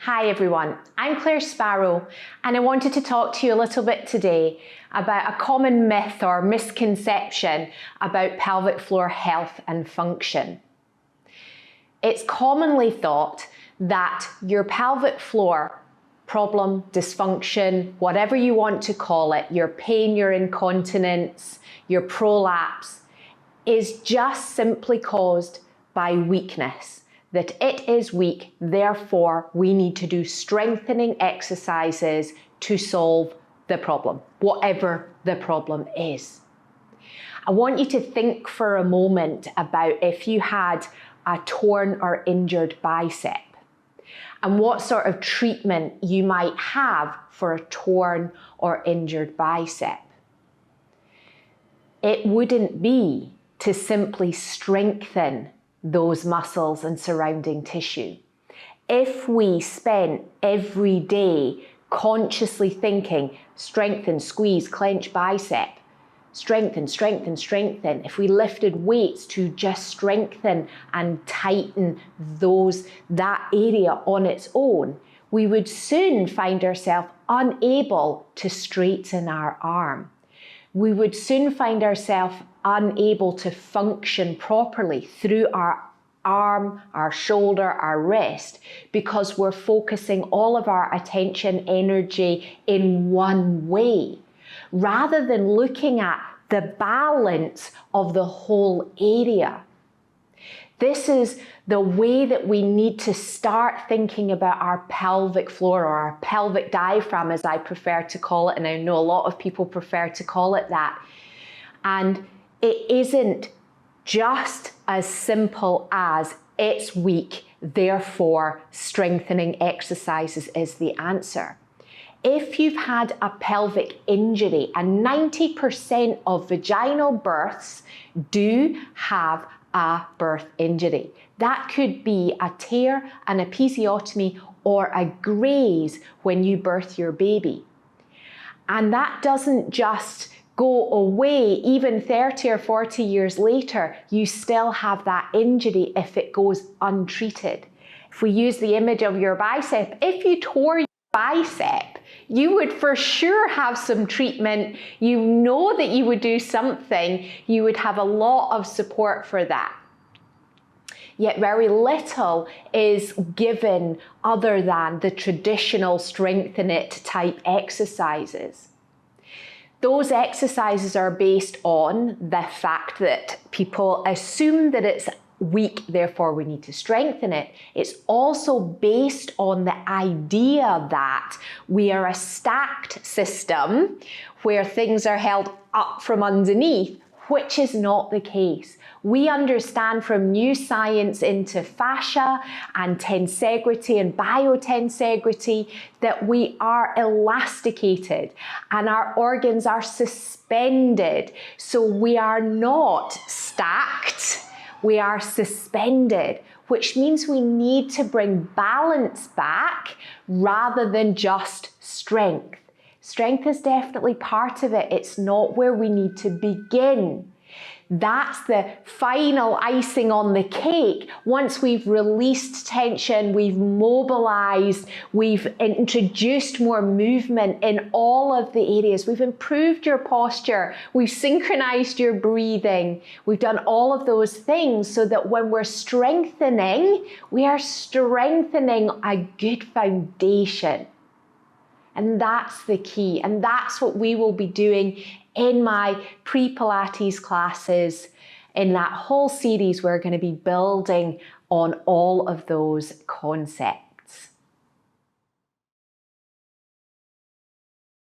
Hi everyone, I'm Claire Sparrow and I wanted to talk to you a little bit today about a common myth or misconception about pelvic floor health and function. It's commonly thought that your pelvic floor problem, dysfunction, whatever you want to call it, your pain, your incontinence, your prolapse, is just simply caused by weakness. That it is weak, therefore we need to do strengthening exercises to solve the problem, whatever the problem is. I want you to think for a moment about if you had a torn or injured bicep and what sort of treatment you might have for a torn or injured bicep. It wouldn't be to simply strengthen those muscles and surrounding tissue. If we spent every day consciously thinking, strengthen, squeeze, clench bicep, strengthen, strengthen, strengthen, if we lifted weights to just strengthen and tighten that area on its own, we would soon find ourselves unable to straighten our arm. We would soon find ourselves unable to function properly through our arm, our shoulder, our wrist, because we're focusing all of our attention, energy in one way, rather than looking at the balance of the whole area. This is the way that we need to start thinking about our pelvic floor, or our pelvic diaphragm, as I prefer to call it, and I know a lot of people prefer to call it that. And it isn't just as simple as it's weak, therefore strengthening exercises is the answer. If you've had a pelvic injury, and 90% of vaginal births do have a birth injury. That could be a tear, an episiotomy, or a graze when you birth your baby. And that doesn't just go away. Even 30 or 40 years later, you still have that injury if it goes untreated. If we use the image of your bicep, if you tore your bicep, you would for sure have some treatment. You know that you would do something. You would have a lot of support for that. Yet very little is given other than the traditional strengthen it type exercises. Those exercises are based on the fact that people assume that it's weak, therefore we need to strengthen it. It's also based on the idea that we are a stacked system where things are held up from underneath, which is not the case. We understand from new science into fascia and tensegrity and biotensegrity that we are elasticated and our organs are suspended. So we are not stacked, we are suspended, which means we need to bring balance back rather than just strength. Strength is definitely part of it. It's not where we need to begin. That's the final icing on the cake. Once we've released tension, we've mobilized, we've introduced more movement in all of the areas. We've improved your posture, we've synchronized your breathing. We've done all of those things so that when we're strengthening, we are strengthening a good foundation. And that's the key. And that's what we will be doing in my pre-Pilates classes. In that whole series, we're going to be building on all of those concepts.